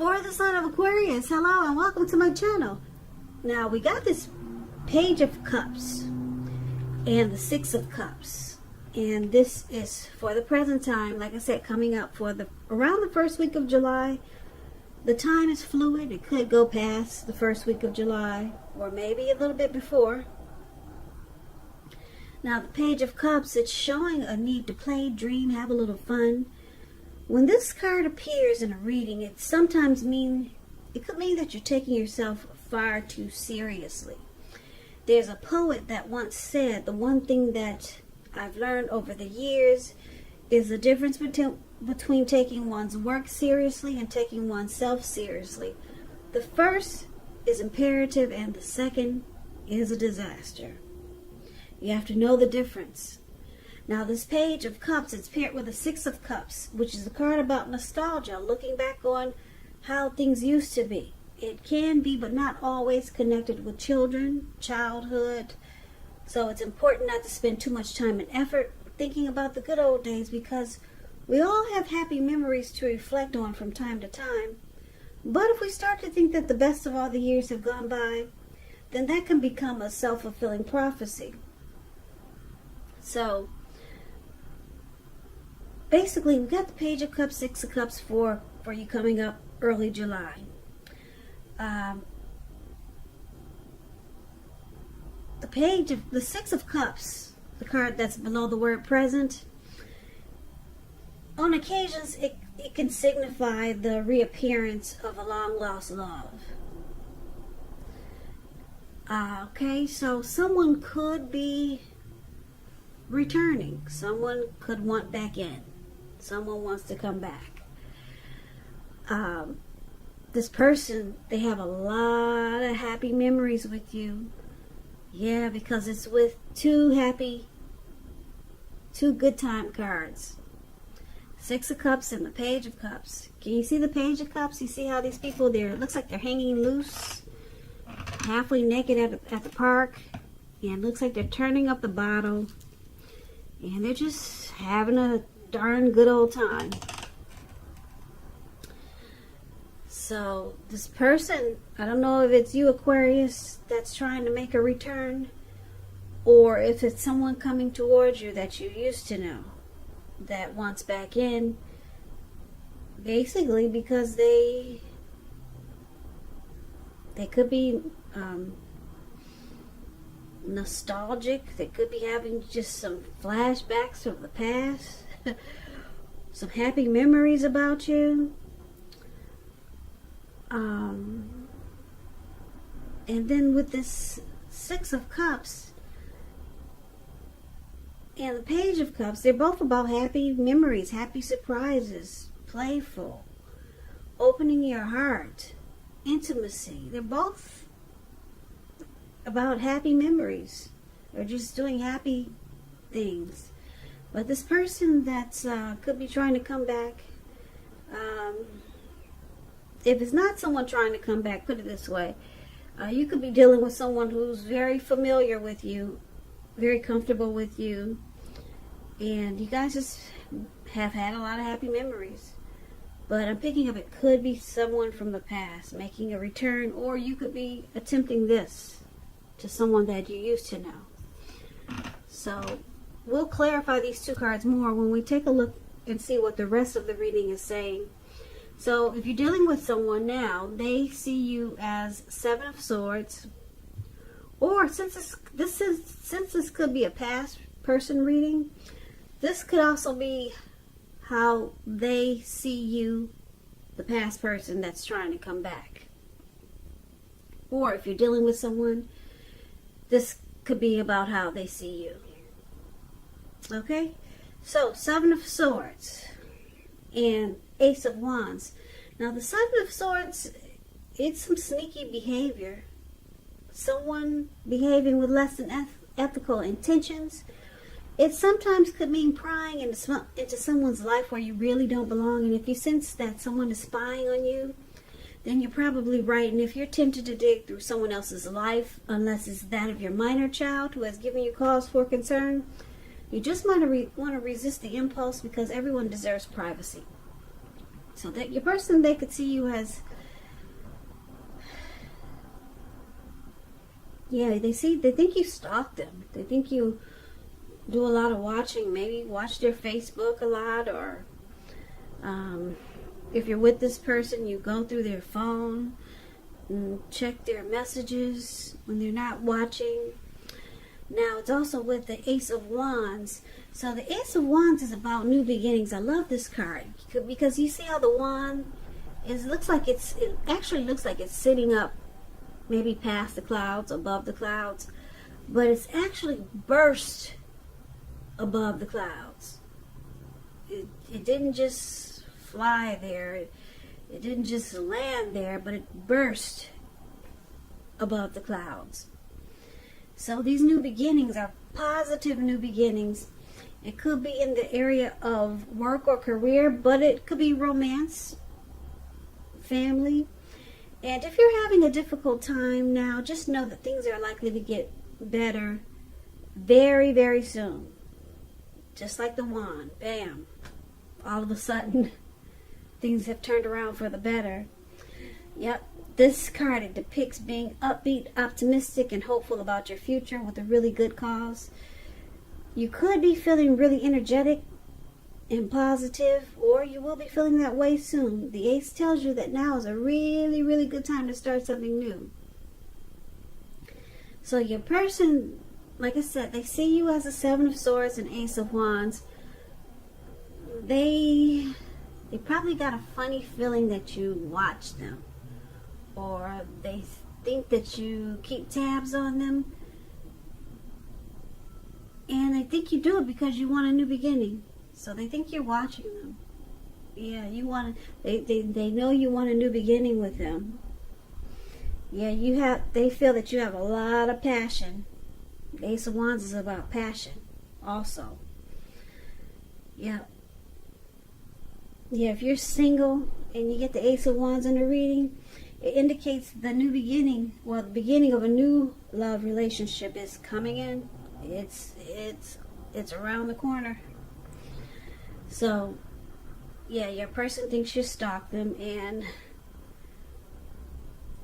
For the sign of Aquarius, hello and welcome to my channel. Now we got this Page of Cups and the Six of Cups, and this is for the present time, like I said, coming up for around the first week of July. The time is fluid. It could go past the first week of July or maybe a little bit before. Now the Page of Cups, it's showing a need to play, dream, have a little fun. When this card appears in a reading, it sometimes could mean that you're taking yourself far too seriously. There's a poet that once said, the one thing that I've learned over the years is the difference between taking one's work seriously and taking oneself seriously. The first is imperative and the second is a disaster. You have to know the difference. Now this Page of Cups, it's paired with the Six of Cups, which is a card about nostalgia, looking back on how things used to be. It can be, but not always, connected with children, childhood. So it's important not to spend too much time and effort thinking about the good old days, because we all have happy memories to reflect on from time to time. But if we start to think that the best of all the years have gone by, then that can become a self-fulfilling prophecy. So basically, we've got the Page of Cups, Six of Cups for you coming up early July. The Six of Cups, the card that's below the word present, on occasions it can signify the reappearance of a long-lost love. Okay, so someone could be returning. Someone could want back in. Someone wants to come back. This person, they have a lot of happy memories with you. Yeah, because it's with two good time cards. Six of Cups and the Page of Cups. Can you see the Page of Cups? You see how these people, it looks like they're hanging loose, halfway naked at the park, and it looks like they're turning up the bottle, and they're just having a darn good old time. So this person, I don't know if it's you, Aquarius, that's trying to make a return, or if it's someone coming towards you that you used to know that wants back in, basically because they could be nostalgic. They could be having just some flashbacks of the past, some happy memories about you. And then with this Six of Cups and the Page of Cups, they're both about happy memories, happy surprises, playful, opening your heart, intimacy. They're both about happy memories. They're just doing happy things. But this person that's could be trying to come back, if it's not someone trying to come back, put it this way, you could be dealing with someone who's very familiar with you, very comfortable with you, and you guys just have had a lot of happy memories. But I'm picking up, it could be someone from the past making a return, or you could be attempting this to someone that you used to know. So we'll clarify these two cards more when we take a look and see what the rest of the reading is saying. So if you're dealing with someone now, they see you as Seven of Swords, or since this could be a past person reading, this could also be how they see you, the past person that's trying to come back. Or if you're dealing with someone, this could be about how they see you. Okay? So, Seven of Swords and Ace of Wands. Now the Seven of Swords, it's some sneaky behavior. Someone behaving with less than ethical intentions. It sometimes could mean prying into someone's life where you really don't belong. And if you sense that someone is spying on you, then you're probably right. And if you're tempted to dig through someone else's life, unless it's that of your minor child who has given you cause for concern, you just want to resist the impulse, because everyone deserves privacy. So that your person, they could see you as, yeah, they think you stalk them. They think you do a lot of watching, maybe watch their Facebook a lot, or if you're with this person, you go through their phone and check their messages when they're not watching. Now, it's also with the Ace of Wands. So the Ace of Wands is about new beginnings. I love this card because you see how the wand is, it actually looks like it's sitting up maybe past the clouds, above the clouds, but it's actually burst above the clouds. It didn't just fly there. It didn't just land there, but it burst above the clouds. So these new beginnings are positive new beginnings. It could be in the area of work or career, but it could be romance, family. And if you're having a difficult time now, just know that things are likely to get better very, very soon. Just like the wand, bam, all of a sudden things have turned around for the better. Yep, this card, it depicts being upbeat, optimistic, and hopeful about your future with a really good cause. You could be feeling really energetic and positive, or you will be feeling that way soon. The Ace tells you that now is a really, really good time to start something new. So your person, like I said, they see you as a Seven of Swords and Ace of Wands. They probably got a funny feeling that you watch them, or they think that you keep tabs on them, and they think you do it because you want a new beginning. So they think you're watching them. Yeah, you want to. They know you want a new beginning with them. Yeah, they feel that you have a lot of passion. The Ace of Wands is about passion also. Yeah. Yeah, if you're single and you get the Ace of Wands in the reading, it indicates the new beginning. Well, the beginning of a new love relationship is coming in. It's around the corner. So, yeah, your person thinks you stalk them, and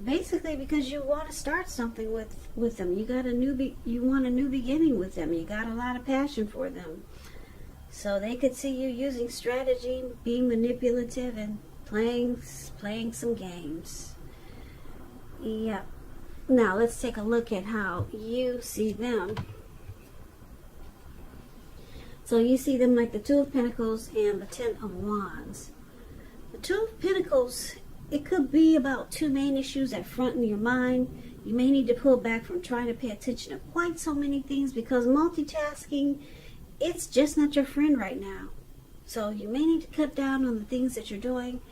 basically because you want to start something with them. You want a new beginning with them. You got a lot of passion for them. So they could see you using strategy, being manipulative, and playing some games. Yeah. Now let's take a look at how you see them. So you see them like the Two of Pentacles and the Ten of Wands. The Two of Pentacles, it could be about two main issues that front in your mind. You may need to pull back from trying to pay attention to quite so many things, because multitasking, it's just not your friend right now. So you may need to cut down on the things that you're doing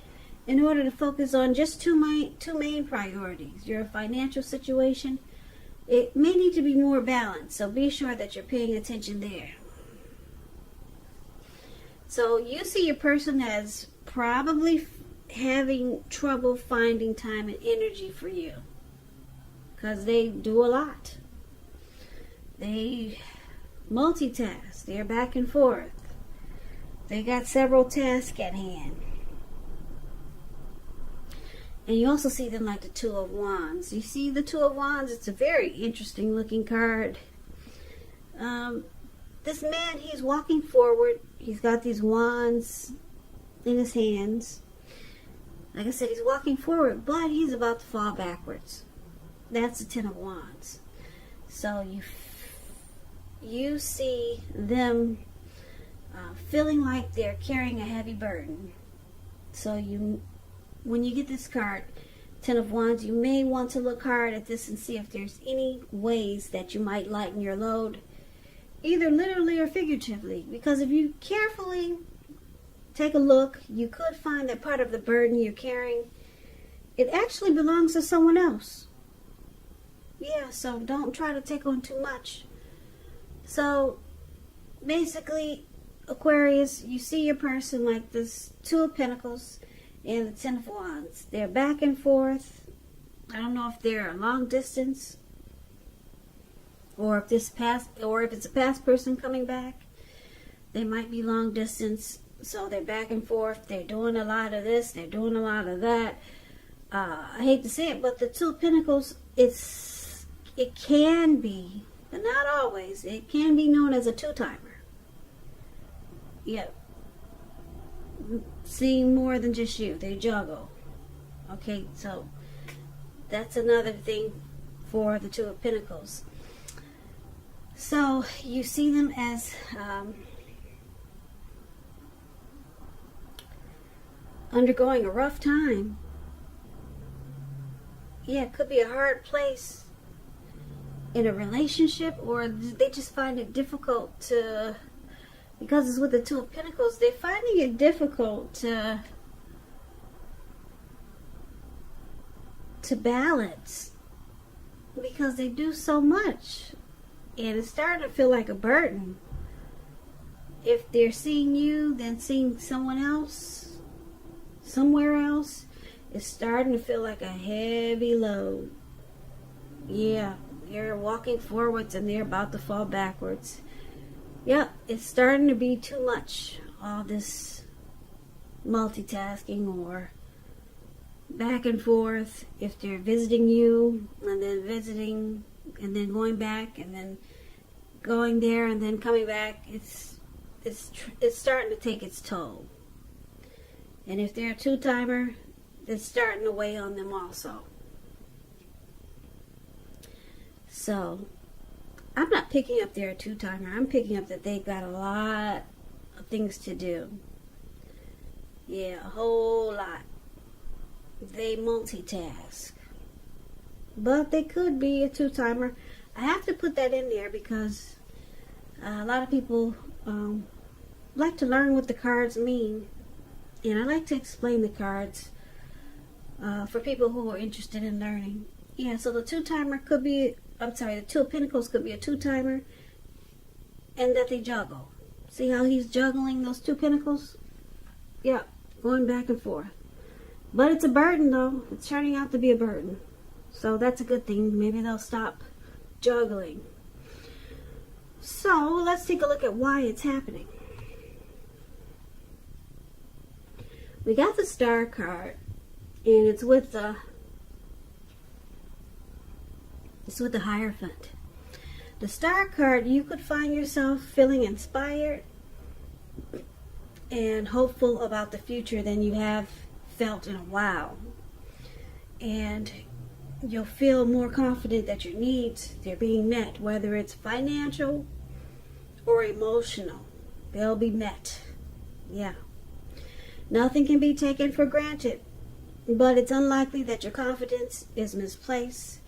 in order to focus on just two main priorities. Your financial situation, it may need to be more balanced. So be sure that you're paying attention there. So you see your person as probably having trouble finding time and energy for you, because they do a lot. They multitask. They're back and forth. They got several tasks at hand. And you also see them like the Two of Wands. You see the Two of Wands, it's a very interesting looking card. This man, he's walking forward. He's got these wands in his hands. Like I said, he's walking forward, but he's about to fall backwards. That's the Ten of Wands. So you see them feeling like they're carrying a heavy burden. So when you get this card, Ten of Wands, you may want to look hard at this and see if there's any ways that you might lighten your load, either literally or figuratively. Because if you carefully take a look, you could find that part of the burden you're carrying, it actually belongs to someone else. Yeah, so don't try to take on too much. So basically, Aquarius, you see your person like this Two of Pentacles and the Ten of Wands. They're back and forth. I don't know if they're a long distance, or if it's a past person coming back. They might be long distance. So they're back and forth. They're doing a lot of this. They're doing a lot of that. I hate to say it, but the Two of Pentacles, it can be, but not always, it can be known as a two-timer. Yep. Seeing more than just you. They juggle. Okay, so that's another thing for the Two of Pentacles. So you see them as undergoing a rough time. Yeah, it could be a hard place in a relationship, or they just find it difficult to, because it's with the Two of Pentacles, they're finding it difficult to balance, because they do so much and it's starting to feel like a burden. If they're seeing you, then seeing someone else somewhere else, it's starting to feel like a heavy load. Yeah, they're walking forwards and they're about to fall backwards. Yep, it's starting to be too much. All this multitasking or back and forth. If they're visiting you and then visiting and then going back and then going there and then coming back, it's starting to take its toll. And if they're a two-timer, it's starting to weigh on them also. So, I'm not picking up they're a two-timer. I'm picking up that they've got a lot of things to do. Yeah, a whole lot. They multitask. But they could be a two-timer. I have to put that in there because a lot of people like to learn what the cards mean. And I like to explain the cards for people who are interested in learning. Yeah, so the two-timer could be, the Two of Pentacles could be a two-timer, and that they juggle. See how he's juggling those two pentacles? Yeah, going back and forth. But it's a burden, though. It's turning out to be a burden. So that's a good thing. Maybe they'll stop juggling. So let's take a look at why it's happening. We got the Star card, and it's with the Hierophant. The Star card, you could find yourself feeling inspired and hopeful about the future than you have felt in a while. And you'll feel more confident that your needs, they're being met, whether it's financial or emotional. They'll be met. Yeah. Nothing can be taken for granted, but it's unlikely that your confidence is misplaced.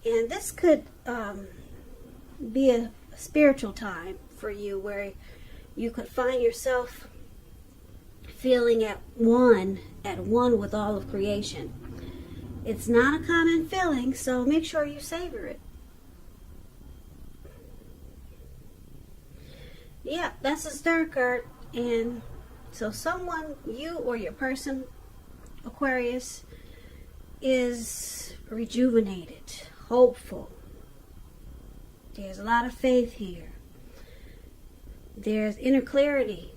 And this could be a spiritual time for you where you could find yourself feeling at one with all of creation. It's not a common feeling, so make sure you savor it. Yeah, that's a Star card. And so someone, you or your person, Aquarius, is rejuvenated, hopeful. There's a lot of faith here. There's inner clarity.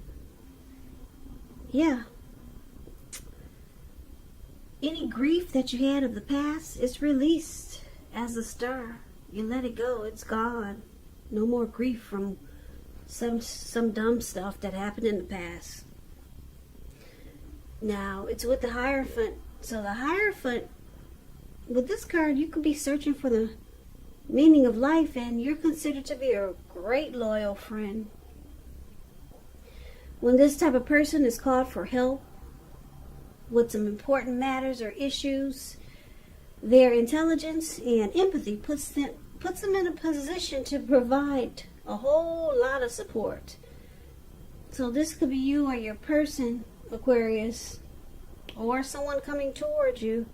Yeah. Any grief that you had of the past is released as a Star. You let it go. It's gone. No more grief from some dumb stuff that happened in the past. Now, it's with the Hierophant. So the Hierophant, with this card, you could be searching for the meaning of life, and you're considered to be a great loyal friend. When this type of person is called for help with some important matters or issues, their intelligence and empathy puts them in a position to provide a whole lot of support. So this could be you or your person, Aquarius, or someone coming towards you.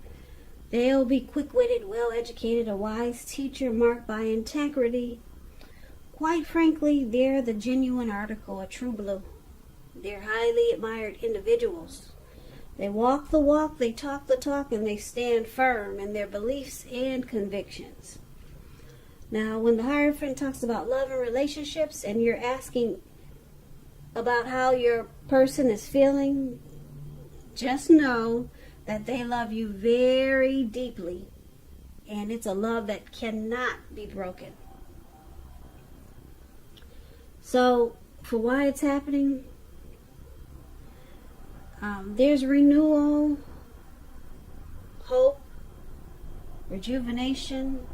They'll be quick-witted, well-educated, a wise teacher marked by integrity. Quite frankly, they're the genuine article, a true blue. They're highly admired individuals. They walk the walk, they talk the talk, and they stand firm in their beliefs and convictions. Now, when the Hierophant talks about love and relationships, and you're asking about how your person is feeling, just know that they love you very deeply. And it's a love that cannot be broken. So, for why it's happening, there's renewal, hope, rejuvenation,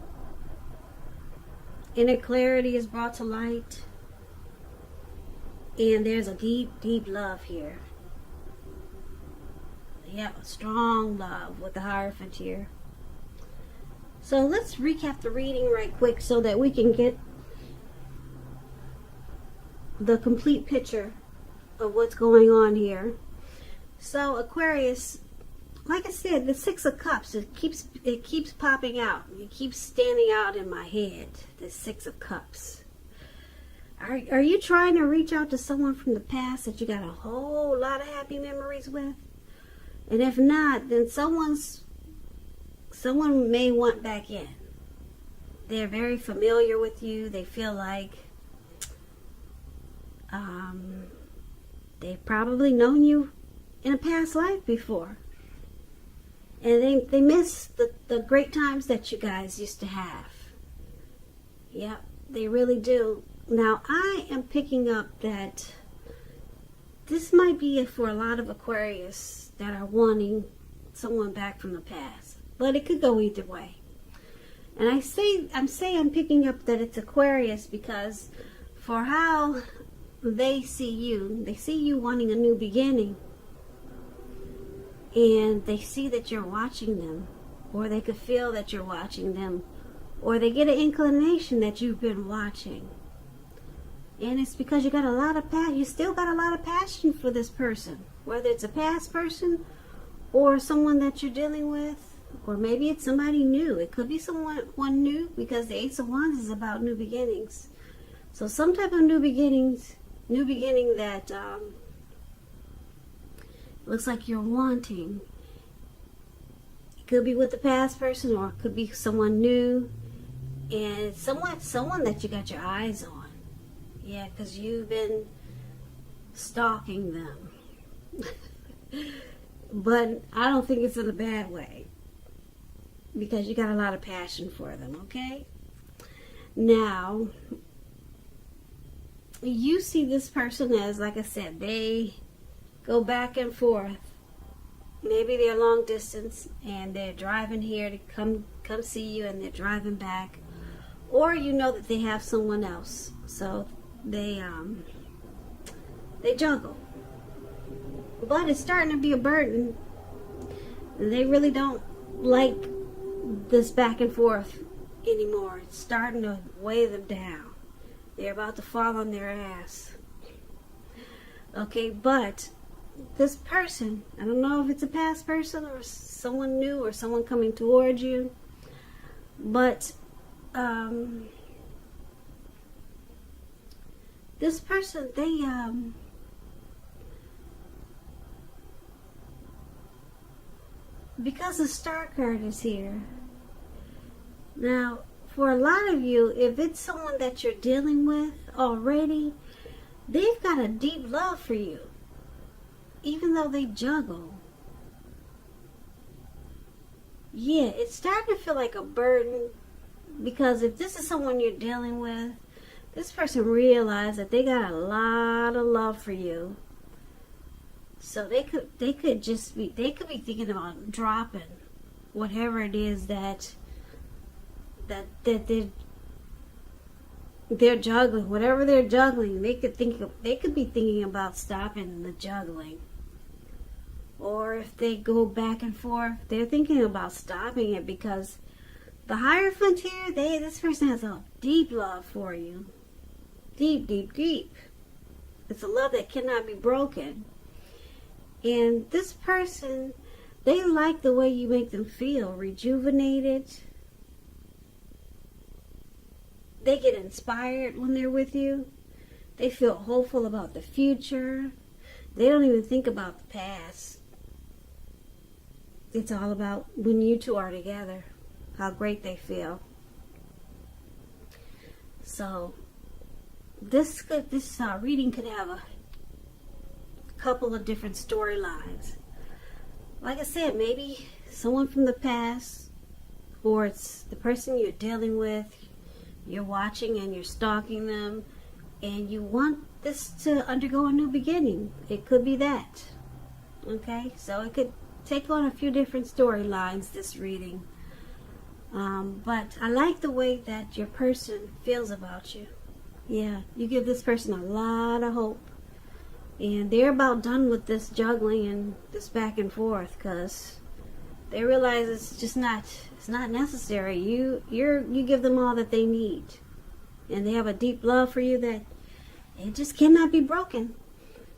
inner clarity is brought to light, and there's a deep, deep love here. Yeah, a strong love with the Hierophant here. So let's recap the reading right quick so that we can get the complete picture of what's going on here. So Aquarius, like I said, the Six of Cups, it keeps popping out. It keeps standing out in my head, the Six of Cups. Are you trying to reach out to someone from the past that you got a whole lot of happy memories with? And if not, then someone may want back in. They're very familiar with you. They feel like they've probably known you in a past life before. And they miss the great times that you guys used to have. Yep, they really do. Now, I am picking up that this might be for a lot of Aquarius that are wanting someone back from the past. But it could go either way. And I'm picking up that it's Aquarius because for how they see you wanting a new beginning. And they see that you're watching them, or they could feel that you're watching them, or they get an inclination that you've been watching. And it's because you still got a lot of passion for this person, whether it's a past person or someone that you're dealing with, or maybe it's somebody new. It could be someone new, because the Ace of Wands is about new beginnings. So some type of new beginning that looks like you're wanting. It could be with the past person, or it could be someone new, and it's someone that you got your eyes on. Yeah, because you've been stalking them. But I don't think it's in a bad way, because you got a lot of passion for them, okay? Now, you see this person as, like I said, they go back and forth. Maybe they're long distance and they're driving here to come see you, and they're driving back. Or you know that they have someone else. So they juggle. But it's starting to be a burden. They really don't like this back and forth anymore. It's starting to weigh them down. They're about to fall on their ass. Okay, but this person, I don't know if it's a past person or someone new or someone coming towards you, but this person, because the Star card is here. Now, for a lot of you, if it's someone that you're dealing with already, they've got a deep love for you, even though they juggle. Yeah, it's starting to feel like a burden, because if this is someone you're dealing with, this person realized that they got a lot of love for you. So they could be thinking about dropping whatever it is that they're juggling. Whatever they're juggling, they could be thinking about stopping the juggling. Or if they go back and forth, they're thinking about stopping it, because the Hierophant here, this person has a deep love for you. Deep, deep, deep. It's a love that cannot be broken. And this person, they like the way you make them feel rejuvenated. They get inspired when they're with you. They feel hopeful about the future. They don't even think about the past. It's all about when you two are together, how great they feel. So this reading could have couple of different storylines. Like I said, maybe someone from the past, or it's the person you're dealing with, you're watching and you're stalking them, and you want this to undergo a new beginning. It could be that. Okay, so it could take on a few different storylines, this reading. But I like the way that your person feels about you. Yeah, you give this person a lot of hope. And they're about done with this juggling and this back and forth, because they realize it's not necessary. You give them all that they need. And they have a deep love for you that it just cannot be broken.